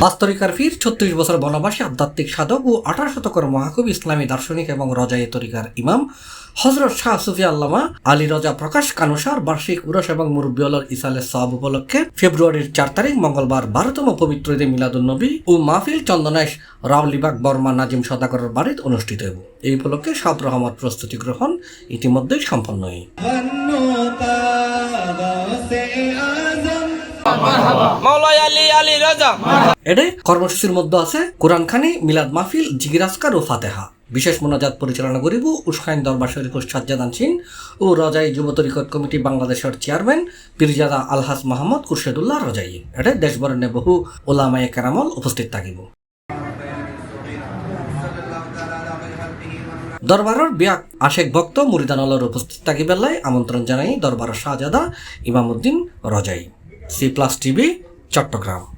বাস্তরিকার ফির ৩৬ বছর বনবাসী আধ্যাত্মিক সাধক ও ১৮ শতকের মহাকবি ইসলামী দার্শনিক এবং রজায়ে তরিকার ইমাম হযরত শাহ সুফি আল্লামা আলী রজা প্রকাশ কানুসার বার্ষিক উরস এবং মুরব্বিউল ইসালের সওয়াব উপলক্ষে ফেব্রুয়ারির ৪ তারিখ মঙ্গলবার ১২তম পবিত্র ঈদে মিলাদুন্নবী ও মাহফিল চন্দনাইশ রাওলিবাগ বর্মা নাজিম সদাগরের বাড়িতে অনুষ্ঠিত হবে। এই উপলক্ষে সব রহমত প্রস্তুতি গ্রহণ ইতিমধ্যেই সম্পন্ন হয়। এতে কর্মসূচির মধ্যে আছে কোরআন খানি, মিলাদ মাহফিল, জিকির আজকার ও ফাতেহা। বিশেষ মোনাজাত পরিচালনা করিব উস্কাইন দরবার শরীফ সাজ্জাদ আনসিন ও রজাই যুব তরিকত কমিটি বাংলাদেশের চেয়ারম্যান পীরজাদা আলহাজ মাহমুদ খুরশেদুল্লাহ রজাই। এতে দেশবরণে বহু ওলামায়ে কেরামল উপস্থিত থাকিব। দরবারের বিয়াক আশেক ভক্ত মুরিদানলের উপস্থিত থাকিবেলায় আমন্ত্রণ জানাই দরবারের শাহজাদা ইমামউদ্দিন রজাই। C+ TV Chittagong.